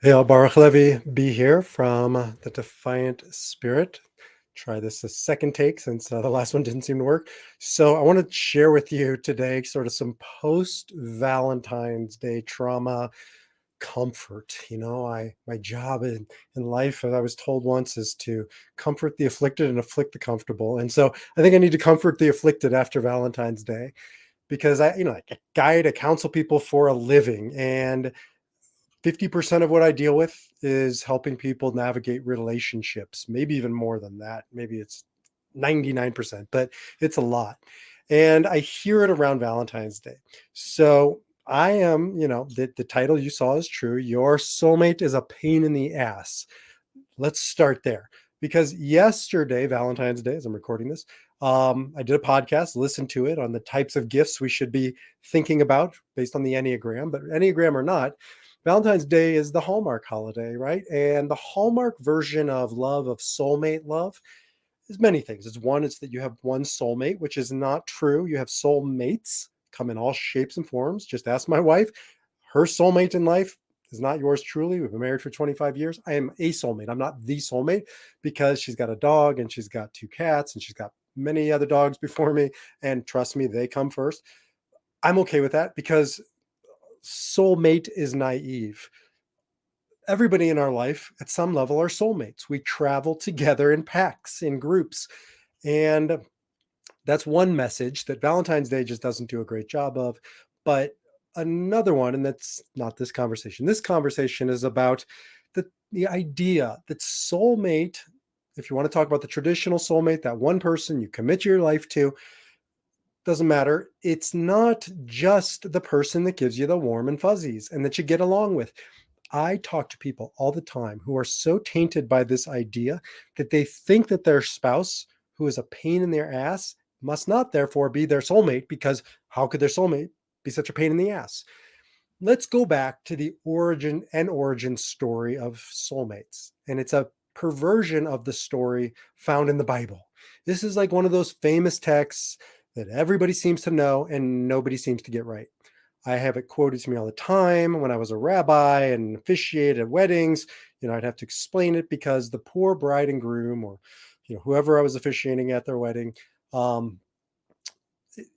Hey, Baruch Levi, be here from the Defiant Spirit. Try this a second take since the last one didn't seem to work. So, I want to share with you today sort of some post Valentine's Day trauma comfort. My job in life, as I was told once, is to comfort the afflicted and afflict the comfortable. And so, I think I need to comfort the afflicted after Valentine's Day because I guide, I counsel people for a living. And 50% of what I deal with is helping people navigate relationships, maybe even more than that. Maybe it's 99%, but it's a lot. And I hear it around Valentine's Day. So I am, the title you saw is true. Your soulmate is a pain in the ass. Let's start there. Because yesterday, Valentine's Day, as I'm recording this, I did a podcast, listened to it on the types of gifts we should be thinking about based on the Enneagram. But Enneagram or not, Valentine's Day is the Hallmark holiday, right? And the Hallmark version of love, of soulmate love, is many things. It's that you have one soulmate, which is not true. You have soulmates, come in all shapes and forms. Just ask my wife. Her soulmate in life is not yours truly. We've been married for 25 years. I am a soulmate. I'm not the soulmate because she's got a dog and she's got two cats and she's got many other dogs before me. And trust me, they come first. I'm okay with that because soulmate is naive. Everybody in our life at some level are soulmates. We travel together in packs, in groups. And that's one message that Valentine's Day just doesn't do a great job of. But another one, and that's not this conversation. This conversation is about the idea that soulmate, if you want to talk about the traditional soulmate, that one person you commit your life to, doesn't matter. It's not just the person that gives you the warm and fuzzies and that you get along with. I talk to people all the time who are so tainted by this idea that they think that their spouse, who is a pain in their ass, must not therefore be their soulmate because how could their soulmate be such a pain in the ass? Let's go back to the origin story of soulmates. And it's a perversion of the story found in the Bible. This is like one of those famous texts that everybody seems to know and nobody seems to get right. I have it quoted to me all the time when I was a rabbi and officiated weddings. I'd have to explain it because the poor bride and groom, or whoever I was officiating at their wedding, um,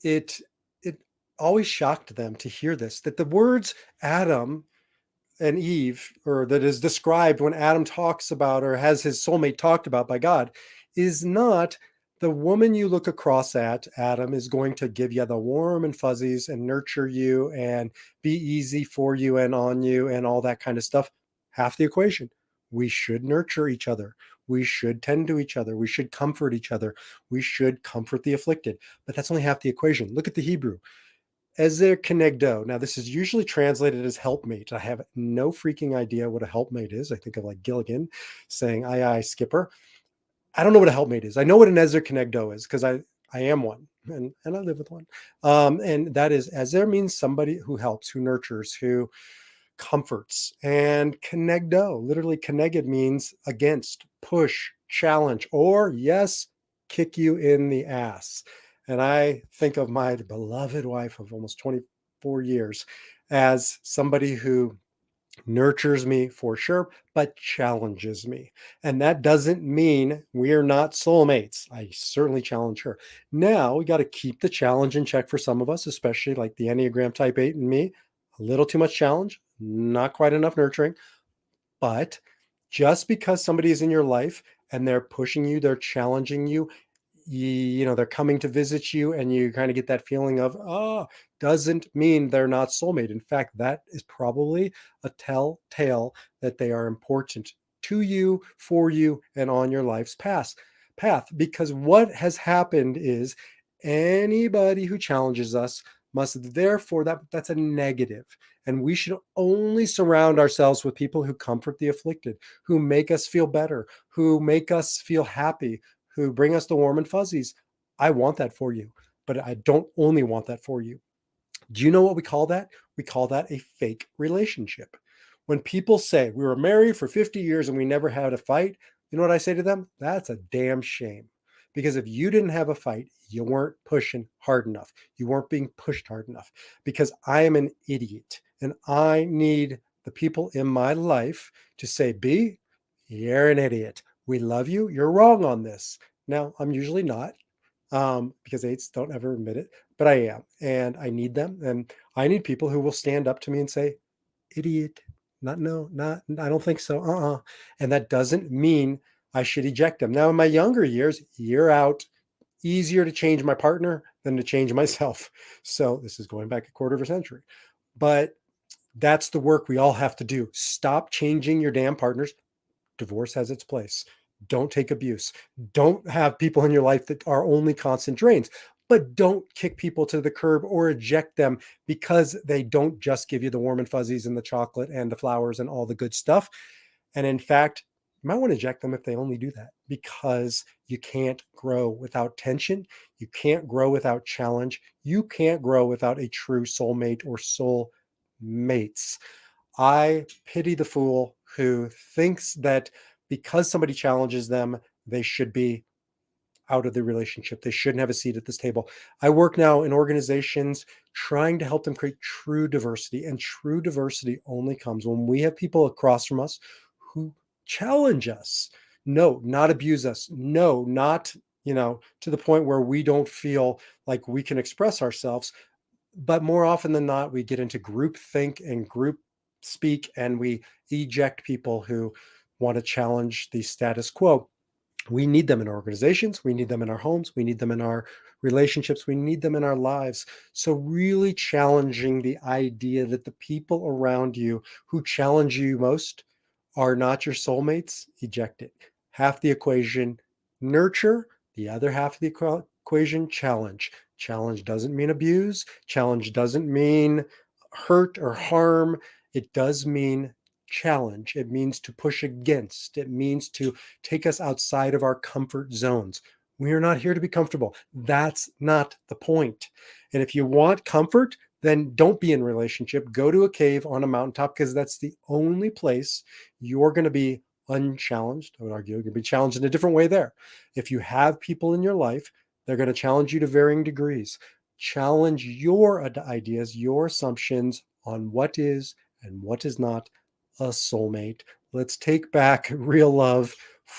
it it always shocked them to hear this, that the words Adam and Eve, or that is described when Adam talks about or has his soulmate talked about by God, is not the woman you look across at, Adam, is going to give you the warm and fuzzies and nurture you and be easy for you and on you and all that kind of stuff. Half the equation. We should nurture each other. We should tend to each other. We should comfort each other. We should comfort the afflicted. But that's only half the equation. Look at the Hebrew. Ezer Kenegdo. Now, this is usually translated as helpmate. I have no freaking idea what a helpmate is. I think of like Gilligan saying, aye, aye, skipper. I don't know what a helpmate is. I know what an Ezer Kenegdo is because I am one and I live with one. And that is, Ezer means somebody who helps, who nurtures, who comforts. And Kenegdo, literally Keneged, means against, push, challenge, or yes, kick you in the ass. And I think of my beloved wife of almost 24 years as somebody who nurtures me for sure, but challenges me. And that doesn't mean we're not soulmates. I certainly challenge her. Now we got to keep the challenge in check for some of us, especially like the Enneagram type 8 and me. A little too much challenge, not quite enough nurturing. But just because somebody is in your life and they're pushing you, they're challenging you, they're coming to visit you and you kind of get that feeling of, oh, doesn't mean they're not soulmate. In fact, that is probably a telltale that they are important to you, for you, and on your life's path. Because what has happened is anybody who challenges us must therefore, that's a negative. And we should only surround ourselves with people who comfort the afflicted, who make us feel better, who make us feel happy, who bring us the warm and fuzzies. I want that for you, but I don't only want that for you. Do you know what we call that? We call that a fake relationship. When people say we were married for 50 years and we never had a fight, you know what I say to them? That's a damn shame. Because if you didn't have a fight, you weren't pushing hard enough. You weren't being pushed hard enough. Because I am an idiot and I need the people in my life to say, B, you're an idiot. We love you. You're wrong on this. Now, I'm usually not, because eights don't ever admit it, but I am, and I need them. And I need people who will stand up to me and say, idiot, not, no, not, I don't think so. And that doesn't mean I should eject them. Now, in my younger years, you're out, easier to change my partner than to change myself. So this is going back a quarter of a century. But that's the work we all have to do. Stop changing your damn partners. Divorce has its place. Don't take abuse. Don't have people in your life that are only constant drains. But don't kick people to the curb or eject them because they don't just give you the warm and fuzzies and the chocolate and the flowers and all the good stuff. And in fact, you might want to eject them if they only do that, because you can't grow without tension. You can't grow without challenge. You can't grow without a true soulmate or soul mates. I pity the fool who thinks that because somebody challenges them, they should be out of the relationship. They shouldn't have a seat at this table. I work now in organizations trying to help them create true diversity. And true diversity only comes when we have people across from us who challenge us. No, not abuse us. No, not, to the point where we don't feel like we can express ourselves. But more often than not, we get into group think and group speak, and we eject people who want to challenge the status quo. We need them in our organizations. We need them in our homes. We need them in our relationships. We need them in our lives. So really challenging the idea that the people around you who challenge you most are not your soulmates, eject it. Half the equation, nurture. The other half of the equation, challenge. Challenge doesn't mean abuse. Challenge doesn't mean hurt or harm. It does mean challenge. It means to push against. It means to take us outside of our comfort zones. We are not here to be comfortable. That's not the point. And if you want comfort, then don't be in a relationship. Go to a cave on a mountaintop, because that's the only place you're going to be unchallenged. I would argue you're going to be challenged in a different way there. If you have people in your life, they're going to challenge you to varying degrees. Challenge your ideas, your assumptions on what is and what is not a soulmate. Let's take back real love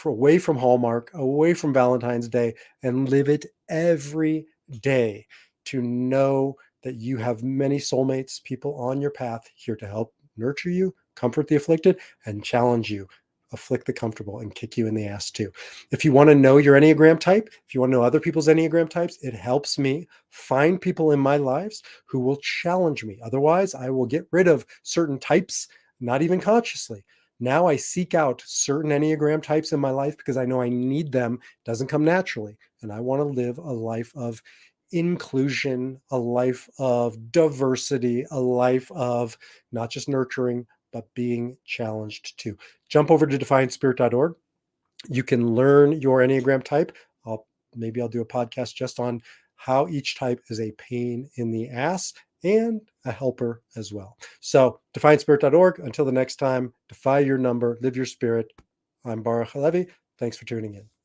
away from Hallmark, away from Valentine's Day, and live it every day to know that you have many soulmates, people on your path here to help nurture you, comfort the afflicted, and challenge you, afflict the comfortable, and kick you in the ass too. If you want to know your Enneagram type, if you want to know other people's Enneagram types, it helps me find people in my lives who will challenge me. Otherwise, I will get rid of certain types, not even consciously. Now I seek out certain Enneagram types in my life because I know I need them. It doesn't come naturally. And I want to live a life of inclusion, a life of diversity, a life of not just nurturing, but being challenged too. Jump over to defiantspirit.org. You can learn your Enneagram type. Maybe I'll do a podcast just on how each type is a pain in the ass and a helper as well. So defiantspirit.org. Until the next time, defy your number, live your spirit. I'm Baruch Halevi. Thanks for tuning in.